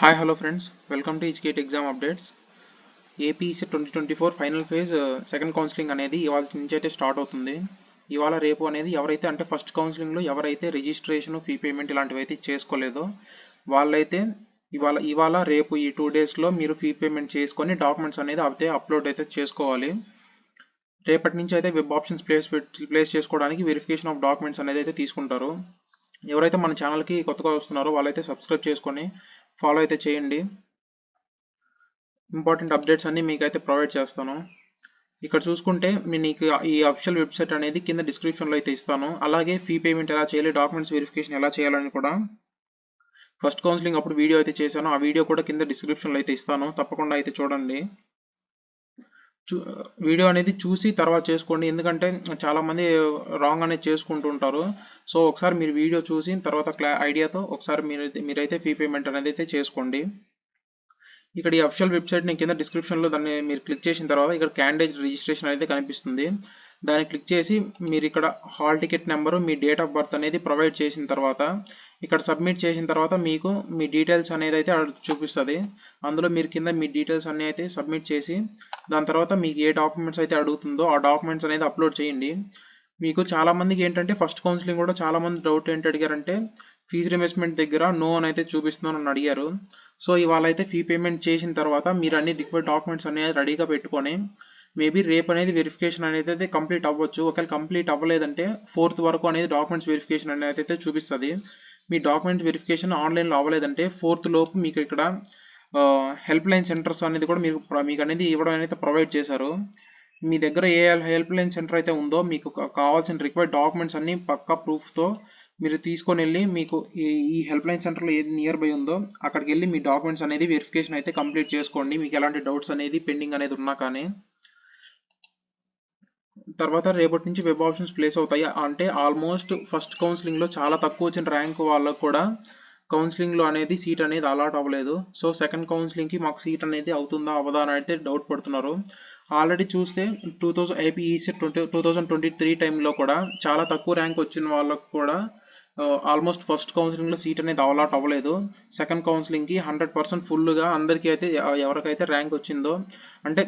Hi hello friends, welcome to హెచ్కేట్ exam updates. APEC 2024 final phase second counselling అనేది ఇవాళ నుంచి అయితే స్టార్ట్ అవుతుంది. ఇవాళ రేపు అనేది ఎవరైతే అంటే ఫస్ట్ కౌన్సిలింగ్లో ఎవరైతే రిజిస్ట్రేషన్ ఫీ పేమెంట్ ఇలాంటివి అయితే చేసుకోలేదో వాళ్ళైతే ఇవాళ రేపు ఈ 2 డేస్లో మీరు ఫీ పేమెంట్ చేసుకొని డాక్యుమెంట్స్ అనేది అయితే అప్లోడ్ అయితే చేసుకోవాలి. రేపటి నుంచి అయితే వెబ్ ఆప్షన్స్ ప్లేస్ చేసుకోవడానికి వెరిఫికేషన్ ఆఫ్ డాక్యుమెంట్స్ అనేది అయితే తీసుకుంటారు. ఎవరైతే మన ఛానల్కి కొత్తగా వస్తున్నారో వాళ్ళైతే సబ్స్క్రైబ్ చేసుకొని ఫాలో అయితే చేయండి. ఇంపార్టెంట్ అప్డేట్స్ అన్నీ మీకు అయితే ప్రొవైడ్ చేస్తాను. ఇక్కడ చూసుకుంటే మీకు ఈ అఫిషియల్ వెబ్సైట్ అనేది కింద డిస్క్రిప్షన్లో అయితే ఇస్తాను. అలాగే ఫీ పేమెంట్ ఎలా చేయాలి, డాక్యుమెంట్స్ వెరిఫికేషన్ ఎలా చేయాలని కూడా ఫస్ట్ కౌన్సిలింగ్ అప్పుడు వీడియో అయితే చేశాను. ఆ వీడియో కూడా కింద డిస్క్రిప్షన్లో అయితే ఇస్తాను, తప్పకుండా అయితే చూడండి. వీడియో అనేది చూసి తర్వాత చేసుకోండి, ఎందుకంటే చాలామంది రాంగ్ అనేది చేసుకుంటూ ఉంటారు. సో ఒకసారి మీరు వీడియో చూసి తర్వాత ఐడియాతో ఒకసారి మీరైతే ఫీ పేమెంట్ అనేది అయితే చేసుకోండి. ఇక్కడ ఈ అఫిషియల్ వెబ్సైట్ నేను కింద డిస్క్రిప్షన్లో దాన్ని మీరు క్లిక్ చేసిన తర్వాత ఇక్కడ క్యాండిడేట్ రిజిస్ట్రేషన్ అనేది కనిపిస్తుంది. దాన్ని క్లిక్ చేసి మీరు ఇక్కడ hall ticket number, me date of birth అనేది ప్రొవైడ్ చేసిన తర్వాత ఇక్కడ సబ్మిట్ చేసిన తర్వాత మీకు మీ డీటెయిల్స్ అనేది అయితే చూపిస్తుంది. అందులో మీరు కింద మీ డీటెయిల్స్ అన్నీ అయితే సబ్మిట్ చేసి దాని తర్వాత మీకు ఏ డాక్యుమెంట్స్ అయితే అడుగుతుందో ఆ డాక్యుమెంట్స్ అనేది అప్లోడ్ చేయండి. మీకు చాలామందికి ఏంటంటే ఫస్ట్ కౌన్సిలింగ్ కూడా చాలామంది డౌట్ ఏంటి అడిగారంటే ఫీజు రిమెస్మెంట్ దగ్గర నో అని అయితే చూపిస్తున్నాను అడిగారు. సో ఇవాళ అయితే ఫీ పేమెంట్ చేసిన తర్వాత మీరు అన్ని రిక్వైర్డ్ డాక్యుమెంట్స్ అనేది రెడీగా పెట్టుకొని మేబీ రేపు అనేది వెరిఫికేషన్ అనేది అయితే కంప్లీట్ అవ్వచ్చు. ఒకవేళ కంప్లీట్ అవ్వలేదంటే 4th వరకు అనేది డాక్యుమెంట్స్ వెరిఫికేషన్ అనేది అయితే చూపిస్తుంది. మీ డాక్యుమెంట్ వెరిఫికేషన్ ఆన్లైన్లో అవ్వలేదంటే 4th లోపు మీకు ఇక్కడ హెల్ప్ లైన్ సెంటర్స్ అనేది కూడా మీకు అనేది ఇవ్వడం అనేది ప్రొవైడ్ చేశారు. మీ దగ్గర ఏ హెల్ప్ లైన్ సెంటర్ అయితే ఉందో మీకు కావాల్సిన రిక్వైర్డ్ డాక్యుమెంట్స్ అన్ని పక్కా ప్రూఫ్తో మీరు తీసుకొని వెళ్ళి మీకు ఈ హెల్ప్ లైన్ సెంటర్లో ఏది నియర్ బై ఉందో అక్కడికి వెళ్ళి మీ డాక్యుమెంట్స్ అనేది వెరిఫికేషన్ అయితే కంప్లీట్ చేసుకోండి, మీకు ఎలాంటి డౌట్స్ అనేది పెండింగ్ అనేది ఉన్నా కానీ. తర్వాత రేపటి నుంచి వెబ్ ఆప్షన్స్ ప్లేస్ అవుతాయి. అంటే ఆల్మోస్ట్ ఫస్ట్ కౌన్సిలింగ్లో చాలా తక్కువ వచ్చిన ర్యాంక్ వాళ్ళకు కూడా కౌన్సిలింగ్లో అనేది సీట్ అనేది అలాట్ అవ్వలేదు. సో సెకండ్ కౌన్సిలింగ్కి మాకు సీట్ అనేది అవుతుందా అవ్వదా అని అయితే డౌట్ పడుతున్నారు. ఆల్రెడీ చూస్తే ఏపీఈసీ 2023 టైంలో కూడా చాలా తక్కువ ర్యాంక్ వచ్చిన వాళ్ళకు కూడా ఆల్మోస్ట్ ఫస్ట్ కౌన్సిలింగ్లో సీట్ అనేది అలాట్ అవ్వలేదు. సెకండ్ కౌన్సిలింగ్కి 100% ఫుల్గా అందరికీ అయితే ఎవరికైతే ర్యాంక్ వచ్చిందో అంటే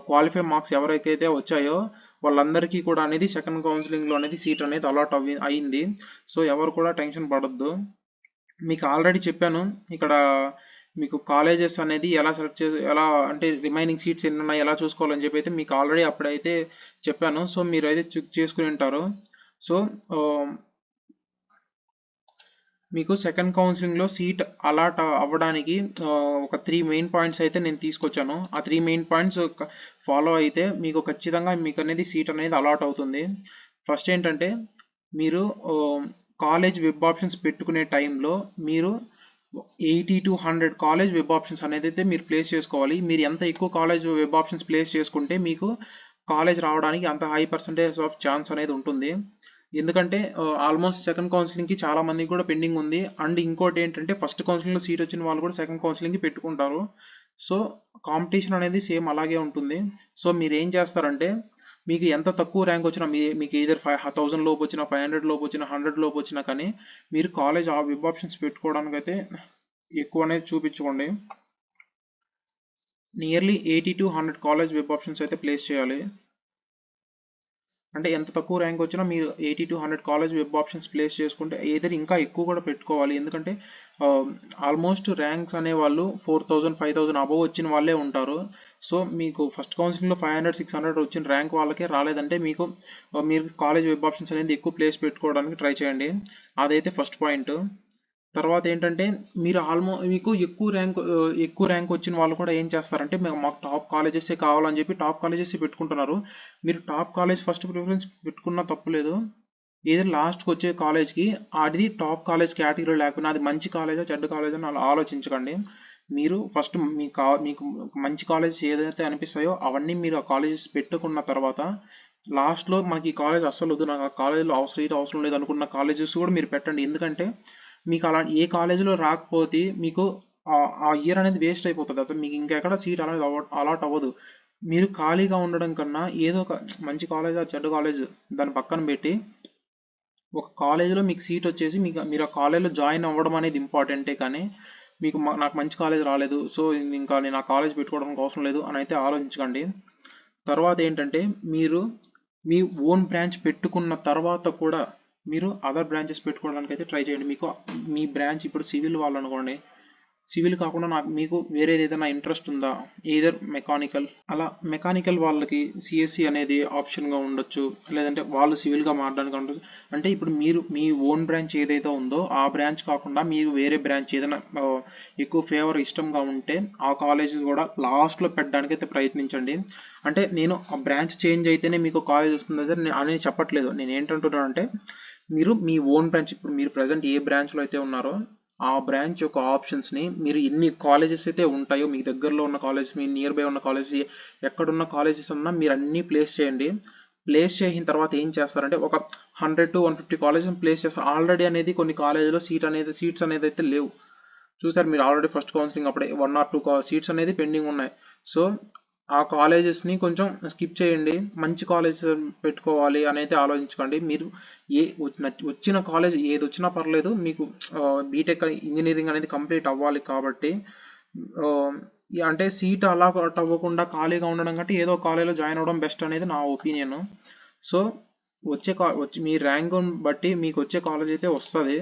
క్వాలిఫై మార్క్స్ ఎవరికైతే వచ్చాయో వాళ్ళందరికీ కూడా అనేది సెకండ్ కౌన్సిలింగ్లో అనేది సీట్ అనేది అలాట్ అయింది. సో ఎవరు కూడా టెన్షన్ పడొద్దు. మీకు ఆల్రెడీ చెప్పాను ఇక్కడ మీకు కాలేజెస్ అనేది ఎలా అంటే రిమైనింగ్ సీట్స్ ఎన్ని ఉన్నాయి ఎలా చూసుకోవాలని చెప్పి అయితే మీకు ఆల్రెడీ అప్పుడైతే చెప్పాను. సో మీరు అయితే చెక్ చేసుకుని ఉంటారు. సో మీకు సెకండ్ కౌన్సిలింగ్లో సీట్ అలాట్ అవ్వడానికి ఒక 3 మెయిన్ పాయింట్స్ అయితే నేను తీసుకొచ్చాను. ఆ 3 మెయిన్ పాయింట్స్ ఫాలో అయితే మీకు ఖచ్చితంగా మీకు అనేది సీట్ అనేది అలాట్ అవుతుంది. ఫస్ట్ ఏంటంటే మీరు కాలేజ్ వెబ్ ఆప్షన్స్ పెట్టుకునే టైంలో మీరు 80 to 100 కాలేజ్ వెబ్ ఆప్షన్స్ అనేది అయితే మీరు ప్లేస్ చేసుకోవాలి. మీరు ఎంత ఎక్కువ కాలేజ్ వెబ్ ఆప్షన్స్ ప్లేస్ చేసుకుంటే మీకు కాలేజ్ రావడానికి అంత హై పర్సంటేజ్ ఆఫ్ ఛాన్స్ అనేది ఉంటుంది. ఎందుకంటే ఆల్మోస్ట్ సెకండ్ కౌన్సిలింగ్కి చాలా మందికి కూడా పెండింగ్ ఉంది. అండ్ ఇంకోటి ఏంటంటే ఫస్ట్ కౌన్సిలింగ్లో సీట్ వచ్చిన వాళ్ళు కూడా సెకండ్ కౌన్సిలింగ్కి పెట్టుకుంటారు. సో కాంపిటీషన్ అనేది సేమ్ అలాగే ఉంటుంది. సో మీరు ఏం చేస్తారంటే మీకు ఎంత తక్కువ ర్యాంక్ వచ్చినా మీకు either 1000 లోపు వచ్చినా 500 లోపు వచ్చినా 100 లోపు వచ్చినా కానీ మీరు కాలేజ్ ఆ వెబ్ ఆప్షన్స్ పెట్టుకోవడానికి అయితే ఎక్కువ అనేది చూపించుకోండి. Nearly 80 to 100 college web options అయితే ప్లేస్ చేయాలి. అంటే ఎంత తక్కువ ర్యాంక్ వచ్చినా మీరు 80 to 100 college web options place చేసుకుంటే ఏదైనా ఇంకా ఎక్కువ కూడా పెట్టుకోవాలి. ఎందుకంటే ఆల్మోస్ట్ ర్యాంక్స్ అనేవాళ్ళు 4000 5000 అబవ్ వచ్చిన వాళ్ళే ఉంటారు. సో మీకు ఫస్ట్ కౌన్సిలింగ్లో 500 600 వచ్చిన ర్యాంక్ వాళ్ళకే రాలేదంటే మీరు కాలేజ్ వెబ్ ఆప్షన్స్ అనేది ఎక్కువ ప్లేస్ పెట్టుకోవడానికి ట్రై చేయండి. అదైతే ఫస్ట్ పాయింట్. తర్వాత ఏంటంటే మీరు మీకు ఎక్కువ ర్యాంక్ వచ్చిన వాళ్ళు కూడా ఏం చేస్తారంటే మాకు టాప్ కాలేజెసే కావాలని చెప్పి టాప్ కాలేజెస్ పెట్టుకుంటున్నారు. మీరు టాప్ కాలేజ్ ఫస్ట్ ప్రిఫరెన్స్ పెట్టుకున్నా తప్పులేదు. ఏదో లాస్ట్కి వచ్చే కాలేజ్కి అది టాప్ కాలేజ్ కేటగిరీ లేకపోయినా అది మంచి కాలేజా చెడ్డ కాలేజా అని అలా ఆలోచించకండి. మీరు ఫస్ట్ మీకు మంచి కాలేజెస్ ఏదైతే అనిపిస్తాయో అవన్నీ మీరు ఆ కాలేజెస్ పెట్టుకున్న తర్వాత లాస్ట్లో మనకి ఈ కాలేజ్ అస్సలు వద్దు, నాకు ఆ కాలేజీలో అవసరం లేదు అనుకున్న కాలేజెస్ కూడా మీరు పెట్టండి. ఎందుకంటే మీకు అలా ఏ కాలేజీలో రాకపోతే మీకు ఆ ఇయర్ అనేది వేస్ట్ అయిపోతుంది. అతను మీకు ఇంకెక్కడ సీట్ అనేది అలాట్ అవ్వదు. మీరు ఖాళీగా ఉండడం కన్నా ఏదో ఒక మంచి కాలేజ్ చెడ్డ కాలేజ్ దాన్ని పక్కన పెట్టి ఒక కాలేజీలో మీకు సీట్ వచ్చేసి మీరు ఆ కాలేజీలో జాయిన్ అవ్వడం అనేది ఇంపార్టెంటే. కానీ మీకు నాకు మంచి కాలేజ్ రాలేదు, సో ఇంకా నేను ఆ కాలేజ్ పెట్టుకోవడానికి అవసరం లేదు అని అయితే ఆలోచించకండి. తర్వాత ఏంటంటే మీరు మీ ఓన్ బ్రాంచ్ పెట్టుకున్న తర్వాత కూడా మీరు అదర్ బ్రాంచెస్ పెట్టుకోవడానికి అయితే ట్రై చేయండి. మీకు మీ బ్రాంచ్ ఇప్పుడు సివిల్ వాళ్ళు అనుకోండి, సివిల్ కాకుండా మీకు వేరేది ఏదైనా ఇంట్రెస్ట్ ఉందా, ఏదర్ మెకానికల్, అలా మెకానికల్ వాళ్ళకి సిఎస్సి అనేది ఆప్షన్గా ఉండొచ్చు, లేదంటే వాళ్ళు సివిల్గా మారడానికి ఉండొచ్చు. అంటే ఇప్పుడు మీరు మీ ఓన్ బ్రాంచ్ ఏదైతే ఉందో ఆ బ్రాంచ్ కాకుండా మీరు వేరే బ్రాంచ్ ఏదైనా ఎక్కువ ఫేవర్ ఇష్టంగా ఉంటే ఆ కాలేజ్ కూడా లాస్ట్లో పెట్టడానికి అయితే ప్రయత్నించండి. అంటే నేను ఆ బ్రాంచ్ చేంజ్ అయితేనే మీకు కాలేజ్ వస్తుంది అని చెప్పట్లేదు. నేను ఏంటంటున్నాను అంటే మీరు మీ ఓన్ బ్రాంచ్, ఇప్పుడు మీరు ప్రజెంట్ ఏ బ్రాంచ్లో అయితే ఉన్నారో ఆ బ్రాంచ్ యొక్క ఆప్షన్స్ని మీరు ఎన్ని కాలేజెస్ అయితే ఉంటాయో మీ దగ్గరలో ఉన్న కాలేజ్, మీ నియర్ బై ఉన్న కాలేజ్, ఎక్కడున్న కాలేజెస్ ఉన్నా మీరు అన్నీ ప్లేస్ చేయండి. ప్లేస్ చేసిన తర్వాత ఏం చేస్తారంటే ఒక 100 to 150 కాలేజెస్ ప్లేస్ చేస్తారు. ఆల్రెడీ అనేది కొన్ని కాలేజీలో సీట్స్ అనేది అయితే లేవు. చూసారు మీరు ఆల్రెడీ ఫస్ట్ కౌన్సిలింగ్ అప్పుడే 1 or 2 సీట్స్ అనేది పెండింగ్ ఉన్నాయి. సో ఆ కాలేజెస్ని కొంచెం స్కిప్ చేయండి. మంచి కాలేజ్ పెట్టుకోవాలి అని అయితే ఆలోచించకండి. మీరు వచ్చిన కాలేజ్ ఏది వచ్చినా పర్లేదు, మీకు బీటెక్ ఇంజనీరింగ్ అనేది కంప్లీట్ అవ్వాలి కాబట్టి అంటే సీట్ అలా అవ్వకుండా ఖాళీగా ఉండడం కంటే ఏదో కాలేజ్లో జాయిన్ అవ్వడం బెస్ట్ అనేది నా ఒపీనియన్. సో వచ్చి మీ ర్యాంక్ బట్టి మీకు వచ్చే కాలేజ్ అయితే వస్తుంది.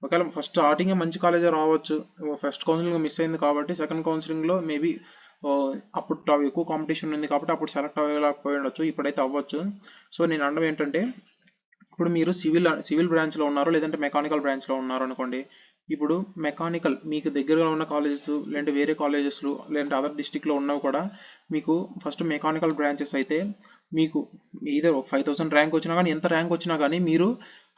ఒకవేళ ఫస్ట్ స్టార్టింగే మంచి కాలేజే రావచ్చు. ఫస్ట్ కౌన్సిలింగ్ మిస్ అయింది కాబట్టి సెకండ్ కౌన్సిలింగ్లో మేబీ అప్పుడు ఎక్కువ కాంపిటీషన్ ఉంది కాబట్టి అప్పుడు సెలెక్ట్ అవ్వలేకపోయి ఉండొచ్చు, ఇప్పుడైతే అవ్వచ్చు. సో నేను అనడం ఏంటంటే ఇప్పుడు మీరు సివిల్ బ్రాంచ్లో ఉన్నారు, లేదంటే మెకానికల్ బ్రాంచ్లో ఉన్నారు అనుకోండి. ఇప్పుడు మెకానికల్ మీకు దగ్గరగా ఉన్న కాలేజెస్, లేదంటే వేరే కాలేజెస్లో, లేదంటే అదర్ డిస్టిక్లో ఉన్నవి కూడా మీకు ఫస్ట్ మెకానికల్ బ్రాంచెస్ అయితే మీకు ఏదో 5000 ర్యాంక్ వచ్చినా కానీ, ఎంత ర్యాంక్ వచ్చినా కానీ మీరు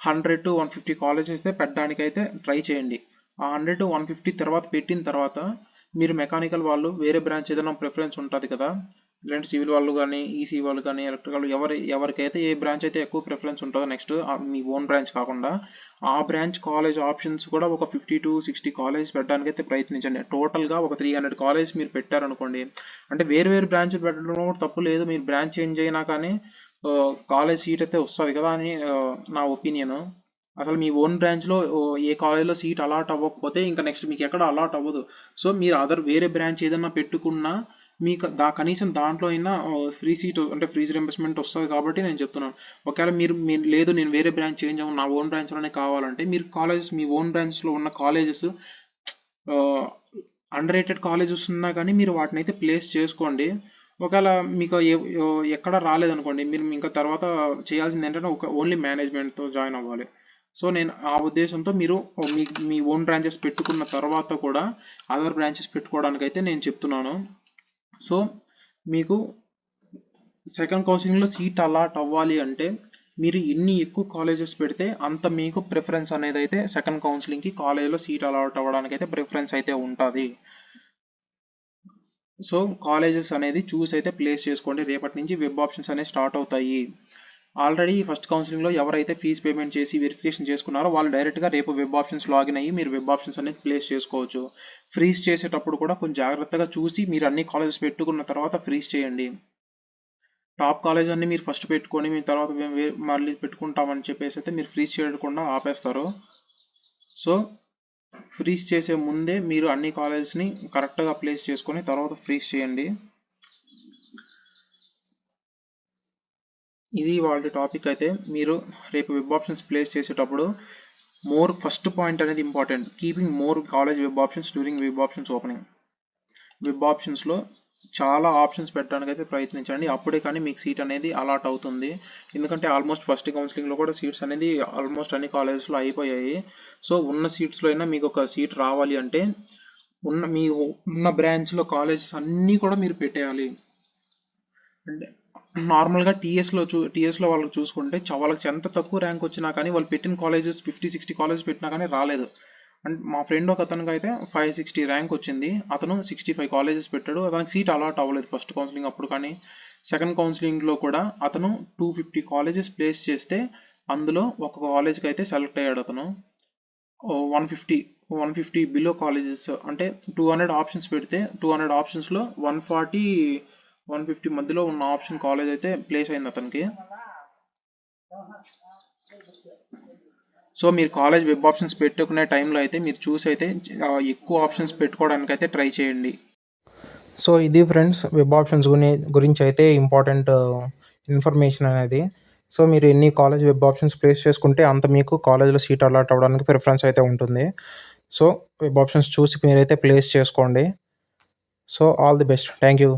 100 to 150 కాలేజెస్ అయితే పెట్టడానికి అయితే ట్రై చేయండి. ఆ 100 to 150 తర్వాత పెట్టిన తర్వాత మీరు మెకానికల్ వాళ్ళు వేరే బ్రాంచ్ ఏదైనా ప్రిఫరెన్స్ ఉంటుంది కదా, ఇలాంటి సివిల్ వాళ్ళు కానీ, ఈసీ వాళ్ళు కానీ, ఎలక్ట్రికల్ ఎవరికైతే ఏ బ్రాంచ్ అయితే ఎక్కువ ప్రిఫరెన్స్ ఉంటుందో నెక్స్ట్ మీ ఓన్ బ్రాంచ్ కాకుండా ఆ బ్రాంచ్ కాలేజ్ ఆప్షన్స్ కూడా ఒక 50 to 60 కాలేజ్ పెట్టడానికి అయితే ప్రయత్నించండి. టోటల్గా ఒక 300 కాలేజ్ మీరు పెట్టారనుకోండి, అంటే వేరు బ్రాంచ్లు పెట్టడం కూడా తప్పు లేదు, మీరు బ్రాంచ్ చేంజ్ అయినా కానీ కాలేజ్ సీట్ అయితే వస్తుంది కదా అని నా ఒపీనియన్. అసలు మీ ఓన్ బ్రాంచ్లో ఏ కాలేజ్లో సీట్ అలాట్ అవ్వకపోతే ఇంకా నెక్స్ట్ మీకు ఎక్కడ అలాట్ అవ్వదు. సో మీరు వేరే బ్రాంచ్ ఏదైనా పెట్టుకున్నా మీకు కనీసం దాంట్లో అయినా ఫ్రీ సీట్ అంటే ఫీజు రింబర్స్మెంట్ వస్తుంది కాబట్టి నేను చెప్తున్నాను. ఒకవేళ మీరు లేదు నేను వేరే బ్రాంచ్ చేంజ్ అవ్వను, నా ఓన్ బ్రాంచ్లోనే కావాలంటే మీరు కాలేజెస్, మీ ఓన్ బ్రాంచ్లో ఉన్న కాలేజెస్ అండర్ రేటెడ్ కాలేజెస్ ఉన్నా కానీ మీరు వాటిని అయితే ప్లేస్ చేసుకోండి. ఒకవేళ మీకు ఎక్కడ రాలేదనుకోండి, మీరు ఇంకా తర్వాత చేయాల్సింది ఏంటంటే ఓన్లీ మేనేజ్మెంట్తో జాయిన్ అవ్వాలి. సో నేను ఆ ఉద్దేశంతో మీరు మీ ఓన్ బ్రాంచెస్ పెట్టుకున్న తర్వాత కూడా అదర్ బ్రాంచెస్ పెట్టుకోవడానికి అయితే నేను చెప్తున్నాను. సో మీకు సెకండ్ కౌన్సిలింగ్లో సీట్ అలాట్ అవ్వాలి అంటే మీరు ఎన్ని ఎక్కువ కాలేజెస్ పెడితే అంత మీకు ప్రిఫరెన్స్ అనేది అయితే సెకండ్ కౌన్సిలింగ్కి కాలేజ్లో సీట్ అలాట్ అవ్వడానికి అయితే ప్రిఫరెన్స్ అయితే ఉంటుంది. సో కాలేజెస్ అనేది చూసి అయితే ప్లేస్ చేసుకోండి. రేపటి నుంచి వెబ్ ఆప్షన్స్ అనేవి స్టార్ట్ అవుతాయి. ఆల్రెడీ ఫస్ట్ కౌన్సిలింగ్లో ఎవరైతే ఫీజు పేమెంట్ చేసి వెరిఫికేషన్ చేసుకున్నారో వాళ్ళు డైరెక్ట్గా రేపు వెబ్ ఆప్షన్స్ లాగిన్ అయ్యి మీరు వెబ్ ఆప్షన్స్ అనేది ప్లేస్ చేసుకోవచ్చు. ఫ్రీజ్ చేసేటప్పుడు కూడా కొంచెం జాగ్రత్తగా చూసి మీరు అన్ని కాలేజెస్ పెట్టుకున్న తర్వాత ఫ్రీజ్ చేయండి. టాప్ కాలేజ్ అన్ని మీరు ఫస్ట్ పెట్టుకొని మీ తర్వాత మళ్ళీ పెట్టుకుంటామని చెప్పేసి అయితే మీరు ఫ్రీజ్ చేయకుండా ఆపేస్తారు. సో ఫ్రీజ్ చేసే ముందే మీరు అన్ని కాలేజెస్ని కరెక్ట్గా ప్లేస్ చేసుకొని తర్వాత ఫ్రీజ్ చేయండి. ఇది వాళ్ళ టాపిక్. అయితే మీరు రేపు వెబ్ ఆప్షన్స్ ప్లేస్ చేసేటప్పుడు ఫస్ట్ పాయింట్ అనేది important, keeping more college web options during web options opening. Web ఆప్షన్స్లో చాలా ఆప్షన్స్ పెట్టడానికి అయితే ప్రయత్నించండి, అప్పుడే కానీ మీకు సీట్ అనేది అలాట్ అవుతుంది. ఎందుకంటే ఆల్మోస్ట్ ఫస్ట్ కౌన్సిలింగ్లో కూడా సీట్స్ అనేది ఆల్మోస్ట్ అన్ని కాలేజెస్లో అయిపోయాయి. సో ఉన్న సీట్స్లో అయినా మీకు ఒక సీట్ రావాలి అంటే మీ ఉన్న బ్రాంచ్లో కాలేజెస్ అన్నీ కూడా మీరు పెట్టేయాలి. అంటే నార్మల్గా టీఎస్లో వాళ్ళకి చూసుకుంటే వాళ్ళకి ఎంత తక్కువ ర్యాంక్ వచ్చినా కానీ వాళ్ళు పెట్టిన కాలేజెస్ 50-60 కాలేజెస్ పెట్టినా కానీ రాలేదు. అండ్ మా ఫ్రెండ్ ఒక అతనికి అయితే 560 ర్యాంక్ వచ్చింది, అతను 65 కాలేజెస్ పెట్టాడు, అతనికి సీట్ అలాట్ అవ్వలేదు ఫస్ట్ కౌన్సిలింగ్ అప్పుడు. కానీ సెకండ్ కౌన్సిలింగ్లో కూడా అతను 250 కాలేజెస్ ప్లేస్ చేస్తే అందులో ఒక కాలేజ్కి అయితే సెలెక్ట్ అయ్యాడు అతను. 150 బిలో కాలేజెస్ అంటే 200 ఆప్షన్స్ పెడితే 200 ఆప్షన్స్లో 150 మధ్యలో ఉన్న ఆప్షన్ కాలేజ్ అయితే ప్లేస్ అయింది అతనికి. సో మీరు కాలేజ్ వెబ్ ఆప్షన్స్ పెట్టుకునే టైంలో అయితే మీరు చూసి అయితే ఎక్కువ ఆప్షన్స్ పెట్టుకోవడానికి అయితే ట్రై చేయండి. సో ఇది ఫ్రెండ్స్ వెబ్ ఆప్షన్స్ గురించి అయితే ఇంపార్టెంట్ ఇన్ఫర్మేషన్ అనేది. సో మీరు ఎన్ని కాలేజ్ వెబ్ ఆప్షన్స్ ప్లేస్ చేసుకుంటే అంత మీకు కాలేజ్లో సీట్ అలాట్ అవ్వడానికి ప్రిఫరెన్స్ అయితే ఉంటుంది. సో వెబ్ ఆప్షన్స్ చూసి మీరైతే ప్లేస్ చేసుకోండి. So all the best. Thank you.